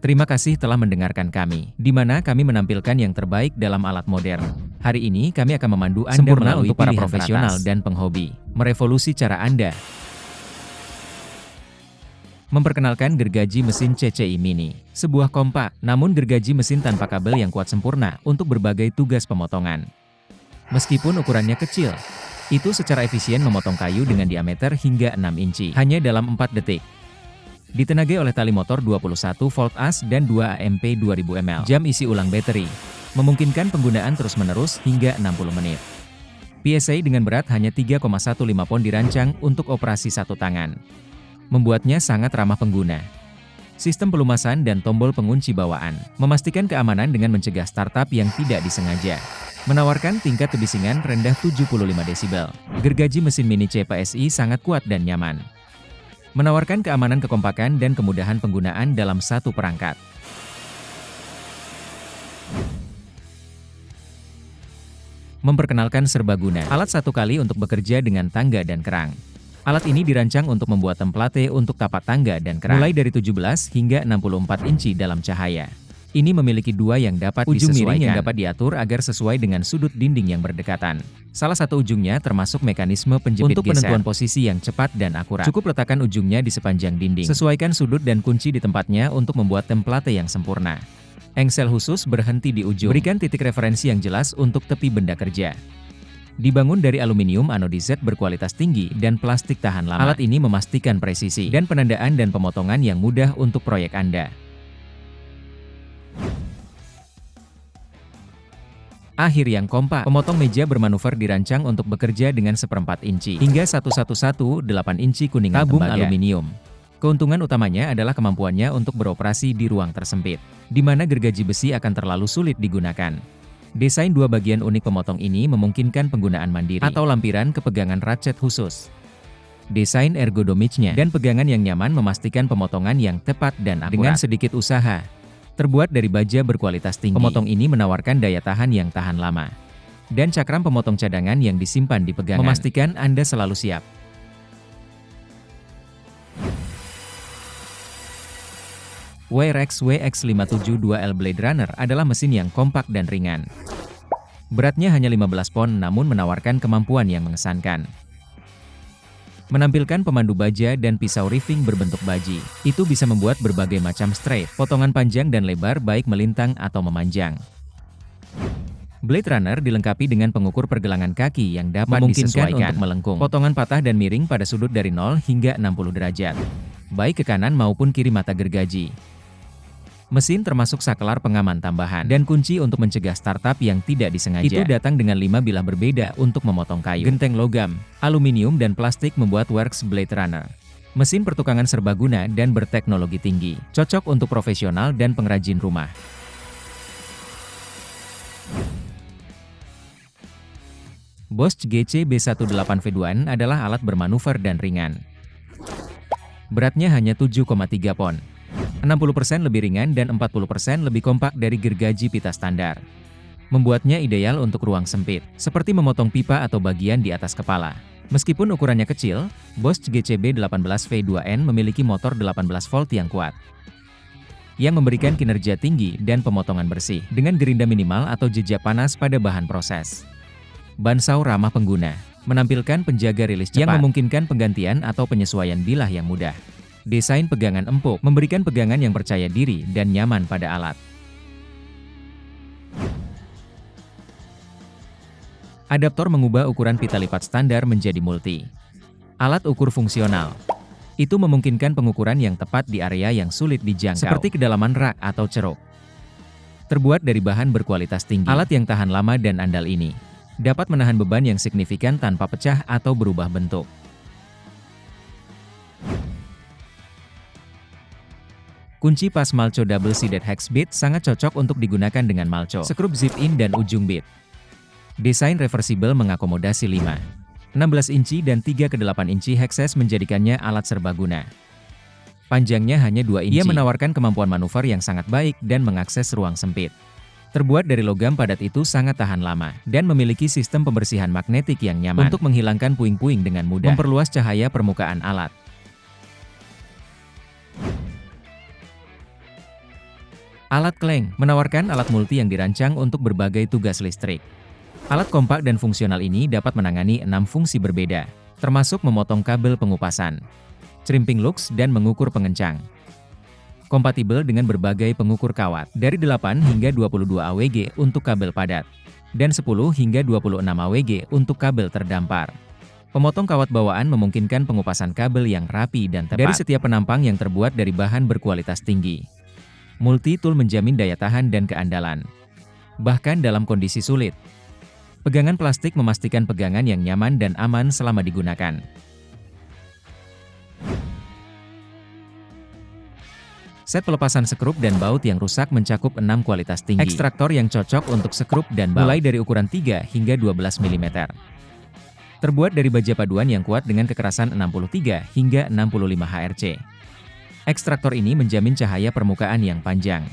Terima kasih telah mendengarkan kami, di mana kami menampilkan yang terbaik dalam alat modern. Hari ini kami akan memandu Anda Sempurna melalui untuk para pilihan profesional teratas dan penghobi, merevolusi cara Anda. Memperkenalkan gergaji mesin CCI Mini, sebuah kompak, namun gergaji mesin tanpa kabel yang kuat sempurna untuk berbagai tugas pemotongan. Meskipun ukurannya kecil, itu secara efisien memotong kayu dengan diameter hingga 6 inci, hanya dalam 4 detik. Ditenagai oleh tali motor 21 volt AC dan 2 AMP 2000 ml. Jam isi ulang baterai, memungkinkan penggunaan terus-menerus hingga 60 menit. PSI dengan berat hanya 3,15 pon dirancang untuk operasi satu tangan. Membuatnya sangat ramah pengguna. Sistem pelumasan dan tombol pengunci bawaan, memastikan keamanan dengan mencegah startup yang tidak disengaja. Menawarkan tingkat kebisingan rendah 75 desibel. Gergaji mesin mini CPSI sangat kuat dan nyaman. Menawarkan keamanan, kekompakan, dan kemudahan penggunaan dalam satu perangkat. Memperkenalkan serbaguna, alat satu kali untuk bekerja dengan tangga dan kerang. Alat ini dirancang untuk membuat template untuk tapak tangga dan kerang, mulai dari 17 hingga 64 inci dalam cahaya. Ini memiliki dua yang dapat ujung miring yang dapat diatur agar sesuai dengan sudut dinding yang berdekatan. Salah satu ujungnya termasuk mekanisme penjepit untuk geser. Penentuan posisi yang cepat dan akurat. Cukup letakkan ujungnya di sepanjang dinding. Sesuaikan sudut dan kunci di tempatnya untuk membuat template yang sempurna. Engsel khusus berhenti di ujung. Berikan titik referensi yang jelas untuk tepi benda kerja. Dibangun dari aluminium anodized berkualitas tinggi dan plastik tahan lama. Alat ini memastikan presisi dan penandaan dan pemotongan yang mudah untuk proyek Anda. Akhir yang kompak, pemotong meja bermanuver dirancang untuk bekerja dengan 1/4 inci hingga 1,118 inci kuningan tabung aluminium. Keuntungan utamanya adalah kemampuannya untuk beroperasi di ruang tersempit, di mana gergaji besi akan terlalu sulit digunakan. Desain dua bagian unik pemotong ini memungkinkan penggunaan mandiri atau lampiran kepegangan ratchet khusus. Desain ergonomiknya dan pegangan yang nyaman memastikan pemotongan yang tepat dan akurat. Dengan sedikit usaha, terbuat dari baja berkualitas tinggi, pemotong ini menawarkan daya tahan yang tahan lama. Dan cakram pemotong cadangan yang disimpan di pegangan, memastikan Anda selalu siap. Wyrex WX572L Blade Runner adalah mesin yang kompak dan ringan. Beratnya hanya 15 pon namun menawarkan kemampuan yang mengesankan. Menampilkan pemandu baja dan pisau riffing berbentuk baji. Itu bisa membuat berbagai macam straight, potongan panjang dan lebar baik melintang atau memanjang. Blade Runner dilengkapi dengan pengukur pergelangan kaki yang dapat disesuaikan untuk melengkung. Potongan patah dan miring pada sudut dari 0 hingga 60 derajat. Baik ke kanan maupun kiri mata gergaji. Mesin termasuk saklar pengaman tambahan dan kunci untuk mencegah startup yang tidak disengaja. Itu datang dengan 5 bilah berbeda untuk memotong kayu. Genteng logam, aluminium dan plastik membuat Wyrex Blade Runner. Mesin pertukangan serbaguna dan berteknologi tinggi, cocok untuk profesional dan pengrajin rumah. Bosch GC B18V2N adalah alat bermanuver dan ringan. Beratnya hanya 7,3 pon. 60% lebih ringan dan 40% lebih kompak dari gergaji pita standar. Membuatnya ideal untuk ruang sempit, seperti memotong pipa atau bagian di atas kepala. Meskipun ukurannya kecil, Bosch GCB 18V2N memiliki motor 18 volt yang kuat, yang memberikan kinerja tinggi dan pemotongan bersih, dengan gerinda minimal atau jejak panas pada bahan proses. Bansau ramah pengguna, menampilkan penjaga rilis cepat, yang memungkinkan penggantian atau penyesuaian bilah yang mudah. Desain pegangan empuk, memberikan pegangan yang percaya diri dan nyaman pada alat. Adaptor mengubah ukuran pita lipat standar menjadi multi. Alat ukur fungsional. Itu memungkinkan pengukuran yang tepat di area yang sulit dijangkau, seperti kedalaman rak atau ceruk. Terbuat dari bahan berkualitas tinggi, alat yang tahan lama dan andal ini dapat menahan beban yang signifikan tanpa pecah atau berubah bentuk. Kunci pas Malco Double Sided Hex Bit sangat cocok untuk digunakan dengan Malco, skrup zip-in dan ujung bit. Desain reversibel mengakomodasi 5, 16 inci dan 3/8 inci hexes menjadikannya alat serbaguna. Panjangnya hanya 2 inci. Ia menawarkan kemampuan manuver yang sangat baik dan mengakses ruang sempit. Terbuat dari logam padat itu sangat tahan lama, dan memiliki sistem pembersihan magnetik yang nyaman untuk menghilangkan puing-puing dengan mudah, memperluas cahaya permukaan alat. Alat Kleng menawarkan alat multi yang dirancang untuk berbagai tugas listrik. Alat kompak dan fungsional ini dapat menangani 6 fungsi berbeda, termasuk memotong kabel pengupasan, crimping lugs dan mengukur pengencang. Kompatibel dengan berbagai pengukur kawat, dari 8 hingga 22 AWG untuk kabel padat, dan 10 hingga 26 AWG untuk kabel terdampar. Pemotong kawat bawaan memungkinkan pengupasan kabel yang rapi dan tepat. Dari setiap penampang yang terbuat dari bahan berkualitas tinggi. Multi-tool menjamin daya tahan dan keandalan, bahkan dalam kondisi sulit. Pegangan plastik memastikan pegangan yang nyaman dan aman selama digunakan. Set pelepasan sekrup dan baut yang rusak mencakup 6 kualitas tinggi. Ekstraktor yang cocok untuk sekrup dan baut, mulai dari ukuran 3 hingga 12 mm. Terbuat dari baja paduan yang kuat dengan kekerasan 63 hingga 65 HRC. Ekstraktor ini menjamin cahaya permukaan yang panjang.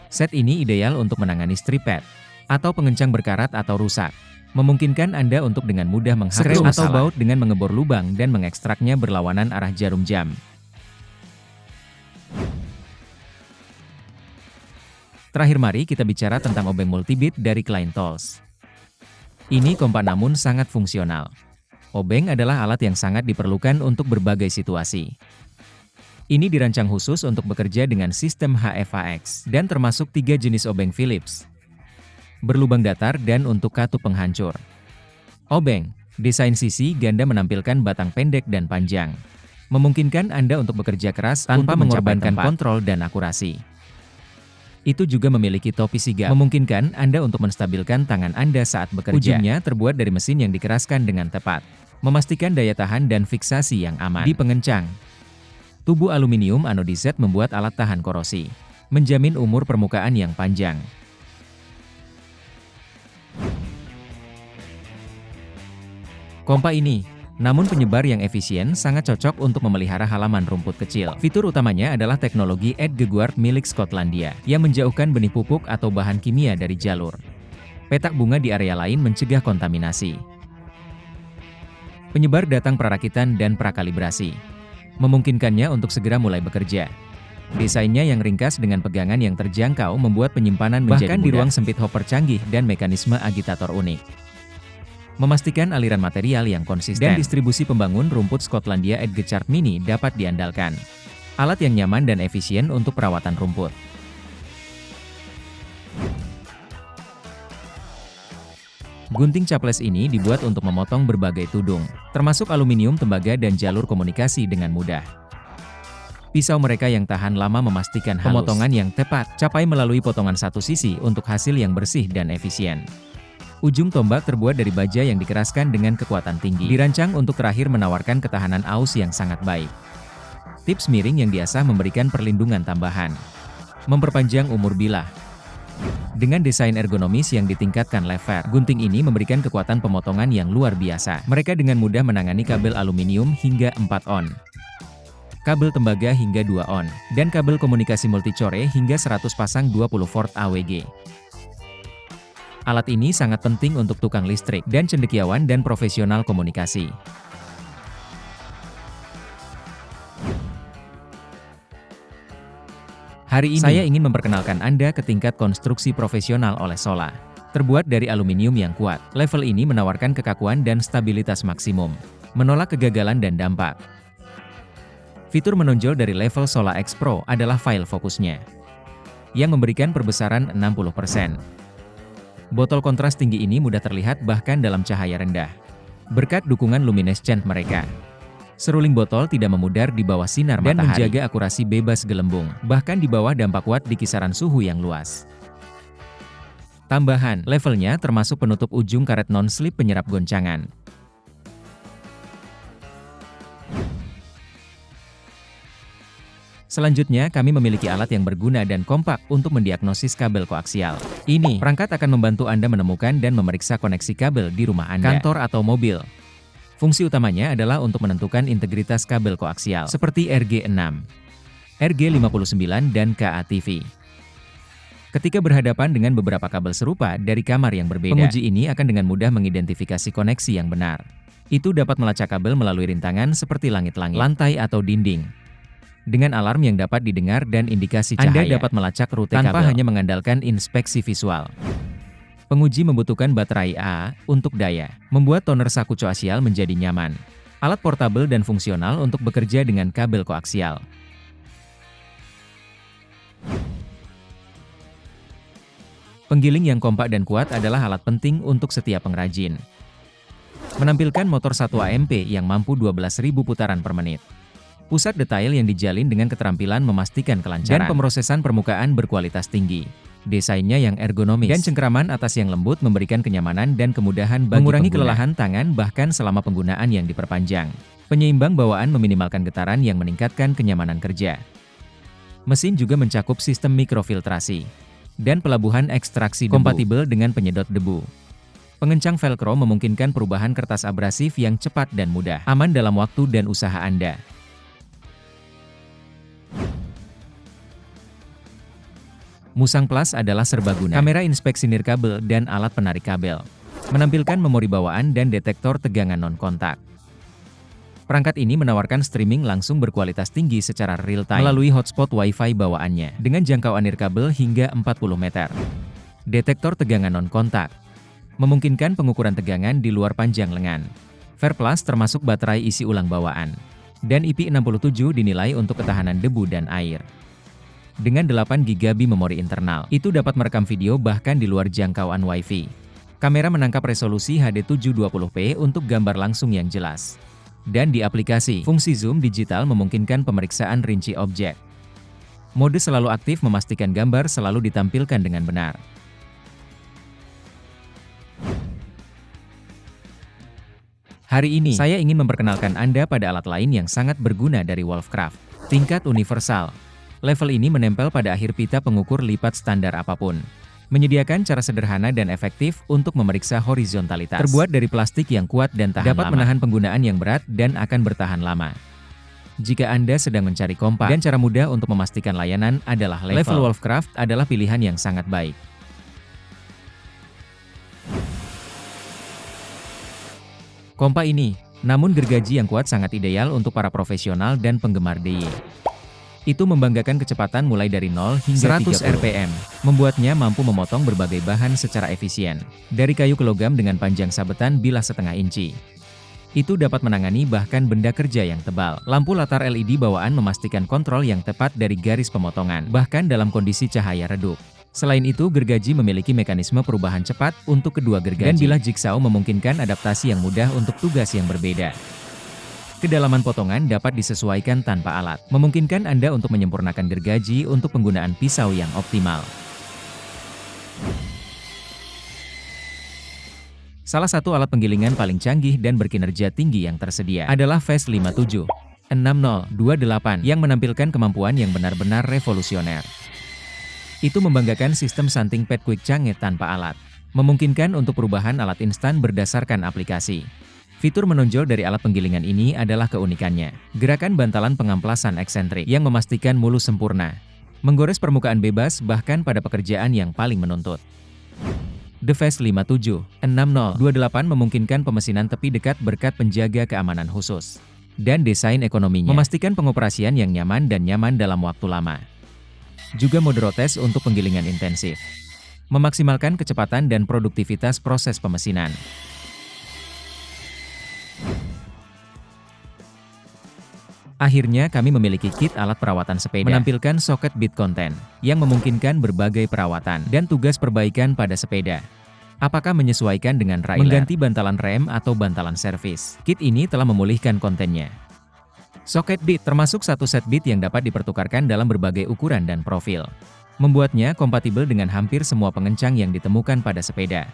Set ini ideal untuk menangani strip pad atau pengencang berkarat atau rusak. Memungkinkan Anda untuk dengan mudah menghapus atau baut dengan mengebor lubang dan mengekstraknya berlawanan arah jarum jam. Terakhir mari kita bicara tentang obeng multibit dari Klein Tools. Ini kompak namun sangat fungsional. Obeng adalah alat yang sangat diperlukan untuk berbagai situasi. Ini dirancang khusus untuk bekerja dengan sistem HFAX dan termasuk 3 jenis obeng Phillips. Berlubang datar dan untuk katup penghancur. Obeng, desain sisi ganda menampilkan batang pendek dan panjang. Memungkinkan Anda untuk bekerja keras tanpa mengorbankan kontrol dan akurasi. Itu juga memiliki topi sigap, memungkinkan Anda untuk menstabilkan tangan Anda saat bekerja. Ujungnya terbuat dari mesin yang dikeraskan dengan tepat, memastikan daya tahan dan fiksasi yang aman. Di pengencang, tubuh aluminium anodized membuat alat tahan korosi, menjamin umur permukaan yang panjang. Kompak ini, namun penyebar yang efisien, sangat cocok untuk memelihara halaman rumput kecil. Fitur utamanya adalah teknologi Edgeguard milik Skotlandia, yang menjauhkan benih pupuk atau bahan kimia dari jalur. Petak bunga di area lain mencegah kontaminasi. Penyebar datang prarakitan dan prakalibrasi, memungkinkannya untuk segera mulai bekerja. Desainnya yang ringkas dengan pegangan yang terjangkau membuat penyimpanan menjadi mudah. Bahkan di ruang sempit hopper canggih dan mekanisme agitator unik. Memastikan aliran material yang konsisten. Dan distribusi pembangun rumput Skotlandia Edgeguard Mini dapat diandalkan. Alat yang nyaman dan efisien untuk perawatan rumput. Gunting caples ini dibuat untuk memotong berbagai tudung, termasuk aluminium tembaga dan jalur komunikasi dengan mudah. Pisau mereka yang tahan lama memastikan pemotongan yang tepat, capai melalui potongan satu sisi untuk hasil yang bersih dan efisien. Ujung tombak terbuat dari baja yang dikeraskan dengan kekuatan tinggi. Dirancang untuk terakhir menawarkan ketahanan aus yang sangat baik. Tips miring yang diasah memberikan perlindungan tambahan. Memperpanjang umur bilah. Dengan desain ergonomis yang ditingkatkan lever, gunting ini memberikan kekuatan pemotongan yang luar biasa. Mereka dengan mudah menangani kabel aluminium hingga 4 on. Kabel tembaga hingga 2 on. Dan kabel komunikasi multicore hingga 100 pasang 20 volt AWG. Alat ini sangat penting untuk tukang listrik dan cendekiawan dan profesional komunikasi. Hari ini, saya ingin memperkenalkan Anda ke tingkat konstruksi profesional oleh Sola. Terbuat dari aluminium yang kuat, level ini menawarkan kekakuan dan stabilitas maksimum, menolak kegagalan dan dampak. Fitur menonjol dari level Sola X Pro adalah file fokusnya, yang memberikan perbesaran 60%. Botol kontras tinggi ini mudah terlihat bahkan dalam cahaya rendah, berkat dukungan luminescent mereka. Seruling botol tidak memudar di bawah sinar matahari dan menjaga akurasi bebas gelembung, bahkan di bawah dampak watt di kisaran suhu yang luas. Tambahan, levelnya termasuk penutup ujung karet non-slip penyerap goncangan. Selanjutnya, kami memiliki alat yang berguna dan kompak untuk mendiagnosis kabel koaksial. Ini, perangkat akan membantu Anda menemukan dan memeriksa koneksi kabel di rumah Anda, kantor atau mobil. Fungsi utamanya adalah untuk menentukan integritas kabel koaksial, seperti RG6, RG59 dan KATV. Ketika berhadapan dengan beberapa kabel serupa dari kamar yang berbeda, penguji ini akan dengan mudah mengidentifikasi koneksi yang benar. Itu dapat melacak kabel melalui rintangan seperti langit-langit, lantai atau dinding. Dengan alarm yang dapat didengar dan indikasi cahaya, Anda dapat melacak rute tanpa hanya mengandalkan inspeksi visual. Penguji membutuhkan baterai AA untuk daya, membuat toner saku coaksial menjadi nyaman. Alat portabel dan fungsional untuk bekerja dengan kabel koaksial. Penggiling yang kompak dan kuat adalah alat penting untuk setiap pengrajin. Menampilkan motor 1 AMP yang mampu 12.000 putaran per menit. Pusat detail yang dijalin dengan keterampilan memastikan kelancaran. Dan pemrosesan permukaan berkualitas tinggi. Desainnya yang ergonomis dan cengkraman atas yang lembut memberikan kenyamanan dan kemudahan bagi mengurangi kelelahan tangan bahkan selama penggunaan yang diperpanjang. Penyeimbang bawaan meminimalkan getaran yang meningkatkan kenyamanan kerja. Mesin juga mencakup sistem mikrofiltrasi dan pelabuhan ekstraksi debu, kompatibel dengan penyedot debu. Pengencang velcro memungkinkan perubahan kertas abrasif yang cepat dan mudah, aman dalam waktu dan usaha Anda. Musang Plus adalah serbaguna, kamera inspeksi nirkabel dan alat penarik kabel. Menampilkan memori bawaan dan detektor tegangan non-kontak. Perangkat ini menawarkan streaming langsung berkualitas tinggi secara real-time melalui hotspot Wi-Fi bawaannya, dengan jangkauan nirkabel hingga 40 meter. Detektor tegangan non-kontak memungkinkan pengukuran tegangan di luar panjang lengan. Fair Plus termasuk baterai isi ulang bawaan. Dan IP67 dinilai untuk ketahanan debu dan air. Dengan 8 GB memori internal, itu dapat merekam video bahkan di luar jangkauan Wi-Fi. Kamera menangkap resolusi HD 720p untuk gambar langsung yang jelas. Dan di aplikasi, fungsi zoom digital memungkinkan pemeriksaan rinci objek. Mode selalu aktif memastikan gambar selalu ditampilkan dengan benar. Hari ini, saya ingin memperkenalkan Anda pada alat lain yang sangat berguna dari Wolfcraft. Tingkat universal. Level ini menempel pada akhir pita pengukur lipat standar apapun. Menyediakan cara sederhana dan efektif untuk memeriksa horizontalitas. Terbuat dari plastik yang kuat dan tahan lama. Dapat menahan penggunaan yang berat dan akan bertahan lama. Jika Anda sedang mencari kompak dan cara mudah untuk memastikan layanan adalah level Wolfcraft adalah pilihan yang sangat baik. Kompak ini, namun gergaji yang kuat sangat ideal untuk para profesional dan penggemar DIY. Itu membanggakan kecepatan mulai dari 0 hingga 100 rpm, membuatnya mampu memotong berbagai bahan secara efisien, dari kayu ke logam dengan panjang sabetan bilah setengah inci. Itu dapat menangani bahkan benda kerja yang tebal. Lampu latar LED bawaan memastikan kontrol yang tepat dari garis pemotongan, bahkan dalam kondisi cahaya redup. Selain itu, gergaji memiliki mekanisme perubahan cepat untuk kedua gergaji, dan bilah jigsaw memungkinkan adaptasi yang mudah untuk tugas yang berbeda. Kedalaman potongan dapat disesuaikan tanpa alat, memungkinkan Anda untuk menyempurnakan gergaji untuk penggunaan pisau yang optimal. Salah satu alat penggilingan paling canggih dan berkinerja tinggi yang tersedia adalah FAST 576028 yang menampilkan kemampuan yang benar-benar revolusioner. Itu membanggakan sistem santing pad quick canggih tanpa alat, memungkinkan untuk perubahan alat instan berdasarkan aplikasi. Fitur menonjol dari alat penggilingan ini adalah keunikannya. Gerakan bantalan pengamplasan eksentrik yang memastikan mulus sempurna. Menggores permukaan bebas bahkan pada pekerjaan yang paling menuntut. The FAST 576028 memungkinkan pemesinan tepi dekat berkat penjaga keamanan khusus. Dan desain ekonominya memastikan pengoperasian yang nyaman dan nyaman dalam waktu lama. Juga mode rotes untuk penggilingan intensif. Memaksimalkan kecepatan dan produktivitas proses pemesinan. Akhirnya kami memiliki kit alat perawatan sepeda, menampilkan soket bit konten, yang memungkinkan berbagai perawatan dan tugas perbaikan pada sepeda. Apakah menyesuaikan dengan rider, mengganti bantalan rem atau bantalan servis. Kit ini telah memulihkan kontennya. Soket bit termasuk satu set bit yang dapat dipertukarkan dalam berbagai ukuran dan profil. Membuatnya kompatibel dengan hampir semua pengencang yang ditemukan pada sepeda.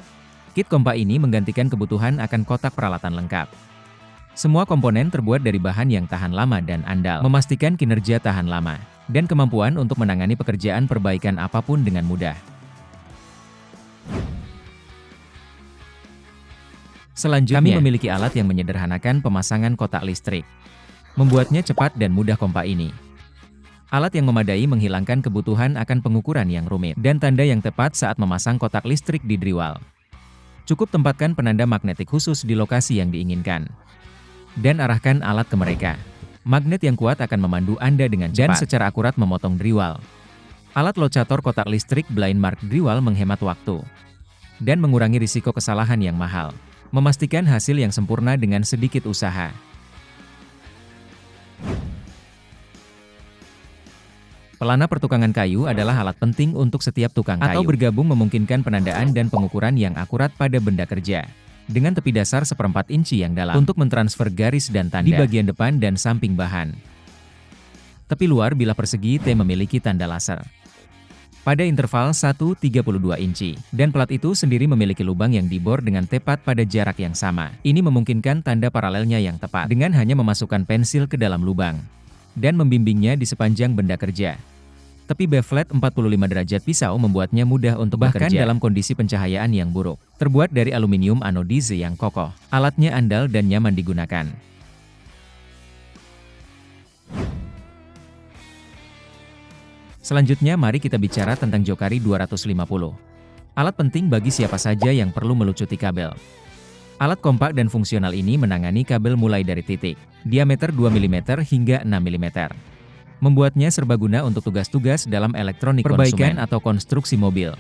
Kit kompak ini menggantikan kebutuhan akan kotak peralatan lengkap. Semua komponen terbuat dari bahan yang tahan lama dan andal, memastikan kinerja tahan lama, dan kemampuan untuk menangani pekerjaan perbaikan apapun dengan mudah. Selanjutnya, kami memiliki alat yang menyederhanakan pemasangan kotak listrik. Membuatnya cepat dan mudah kompak ini. Alat yang memadai menghilangkan kebutuhan akan pengukuran yang rumit, dan tanda yang tepat saat memasang kotak listrik di drywall. Cukup tempatkan penanda magnetik khusus di lokasi yang diinginkan. Dan arahkan alat ke mereka. Magnet yang kuat akan memandu Anda dengan cepat dan secara akurat memotong drywall. Alat locator kotak listrik Blind Mark Drywall menghemat waktu dan mengurangi risiko kesalahan yang mahal, memastikan hasil yang sempurna dengan sedikit usaha. Pelana pertukangan kayu adalah alat penting untuk setiap tukang kayu. Atau bergabung memungkinkan penandaan dan pengukuran yang akurat pada benda kerja. Dengan tepi dasar 1/4 inci yang dalam untuk mentransfer garis dan tanda di bagian depan dan samping bahan. Tepi luar bilah persegi T memiliki tanda laser pada interval 1/32 inci, dan plat itu sendiri memiliki lubang yang dibor dengan tepat pada jarak yang sama. Ini memungkinkan tanda paralelnya yang tepat dengan hanya memasukkan pensil ke dalam lubang dan membimbingnya di sepanjang benda kerja. Tepi B-flat 45 derajat pisau membuatnya mudah untuk bekerja bahkan dalam kondisi pencahayaan yang buruk. Terbuat dari aluminium anodize yang kokoh, alatnya andal dan nyaman digunakan. Selanjutnya mari kita bicara tentang Jokari 250. Alat penting bagi siapa saja yang perlu melucuti kabel. Alat kompak dan fungsional ini menangani kabel mulai dari titik diameter 2 mm hingga 6 mm. Membuatnya serbaguna untuk tugas-tugas dalam elektronik perbaikan konsumen atau konstruksi mobil.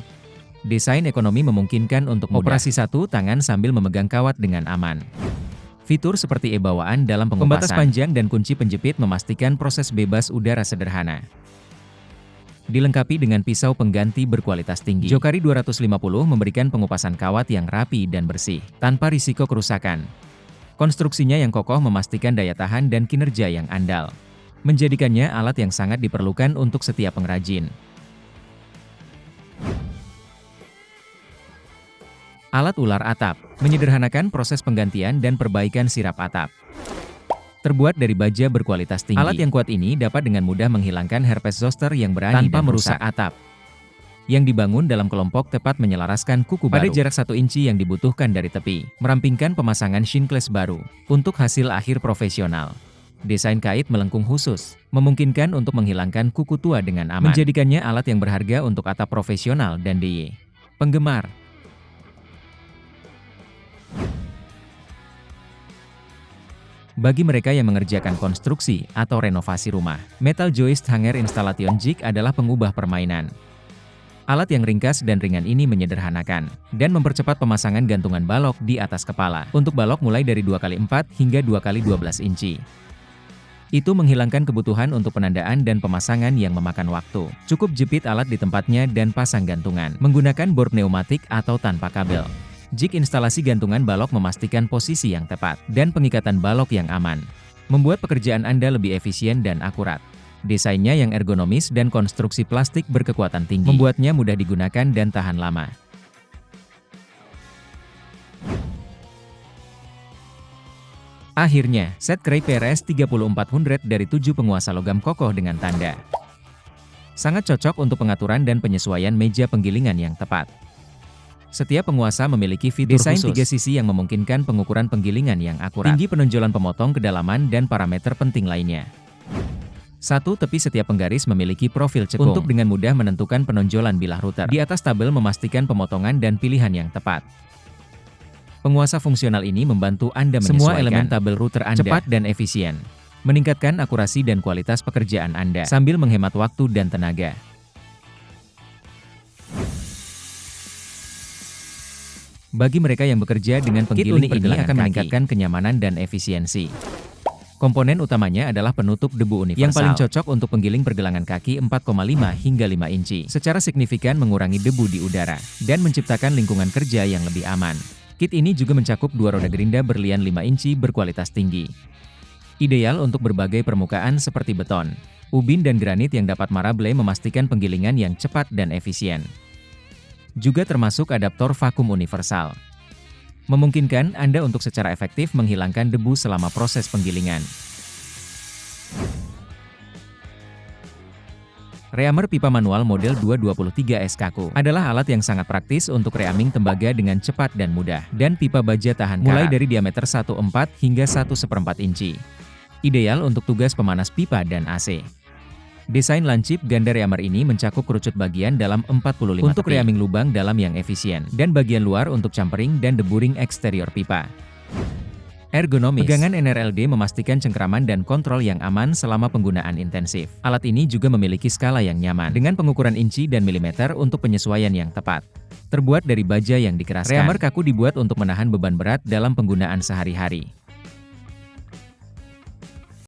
Desain ekonomi memungkinkan untuk operasi satu tangan sambil memegang kawat dengan aman. Fitur seperti e-bawaan dalam pengupasan, pembatas panjang dan kunci penjepit memastikan proses bebas udara sederhana. Dilengkapi dengan pisau pengganti berkualitas tinggi. Jokari 250 memberikan pengupasan kawat yang rapi dan bersih, tanpa risiko kerusakan. Konstruksinya yang kokoh memastikan daya tahan dan kinerja yang andal, menjadikannya alat yang sangat diperlukan untuk setiap pengrajin. Alat ular atap, menyederhanakan proses penggantian dan perbaikan sirap atap. Terbuat dari baja berkualitas tinggi, alat yang kuat ini dapat dengan mudah menghilangkan herpes zoster yang berani tanpa merusak atap. Yang dibangun dalam kelompok tepat menyelaraskan kuku baru pada jarak 1 inci yang dibutuhkan dari tepi, merampingkan pemasangan shingles baru, untuk hasil akhir profesional. Desain kait melengkung khusus, memungkinkan untuk menghilangkan kuku tua dengan aman, menjadikannya alat yang berharga untuk atap profesional dan DIY penggemar. Bagi mereka yang mengerjakan konstruksi atau renovasi rumah, Metal Joist Hanger Installation Jig adalah pengubah permainan. Alat yang ringkas dan ringan ini menyederhanakan dan mempercepat pemasangan gantungan balok di atas kepala untuk balok mulai dari 2x4 hingga 2x12 inci. Itu menghilangkan kebutuhan untuk penandaan dan pemasangan yang memakan waktu. Cukup jepit alat di tempatnya dan pasang gantungan menggunakan bor pneumatik atau tanpa kabel. Jig instalasi gantungan balok memastikan posisi yang tepat dan pengikatan balok yang aman, membuat pekerjaan Anda lebih efisien dan akurat. Desainnya yang ergonomis dan konstruksi plastik berkekuatan tinggi membuatnya mudah digunakan dan tahan lama. Akhirnya, set Cray PRS 3400 dari 7 penguasa logam kokoh dengan tanda. Sangat cocok untuk pengaturan dan penyesuaian meja penggilingan yang tepat. Setiap penguasa memiliki fitur desain khusus 3 sisi yang memungkinkan pengukuran penggilingan yang akurat, tinggi penonjolan pemotong kedalaman dan parameter penting lainnya. 1. Tepi setiap penggaris memiliki profil cekung untuk dengan mudah menentukan penonjolan bilah router. Di atas tabel memastikan pemotongan dan pilihan yang tepat. Penguasa fungsional ini membantu Anda menyesuaikan semua elemen tabel router Anda cepat dan efisien, meningkatkan akurasi dan kualitas pekerjaan Anda sambil menghemat waktu dan tenaga. Bagi mereka yang bekerja dengan penggiling ini akan meningkatkan kenyamanan dan efisiensi. Komponen utamanya adalah penutup debu universal yang paling cocok untuk penggiling pergelangan kaki 4,5 hingga 5 inci, secara signifikan mengurangi debu di udara dan menciptakan lingkungan kerja yang lebih aman. Kit ini juga mencakup 2 roda gerinda berlian 5 inci berkualitas tinggi. Ideal untuk berbagai permukaan seperti beton, ubin dan granit yang dapat marable memastikan penggilingan yang cepat dan efisien. Juga termasuk adaptor vakum universal, memungkinkan Anda untuk secara efektif menghilangkan debu selama proses penggilingan. Reamer pipa manual model 223 SKQ adalah alat yang sangat praktis untuk reaming tembaga dengan cepat dan mudah, dan pipa baja tahan mulai dari diameter 1/4 hingga 1/1 inci. Ideal untuk tugas pemanas pipa dan AC. Desain lancip ganda reamer ini mencakup kerucut bagian dalam 45 untuk reaming lubang dalam yang efisien, dan bagian luar untuk campering dan deburring eksterior pipa. Ergonomis. Pegangan NRLD memastikan cengkeraman dan kontrol yang aman selama penggunaan intensif. Alat ini juga memiliki skala yang nyaman, dengan pengukuran inci dan milimeter untuk penyesuaian yang tepat. Terbuat dari baja yang dikeraskan, reamer kaku dibuat untuk menahan beban berat dalam penggunaan sehari-hari.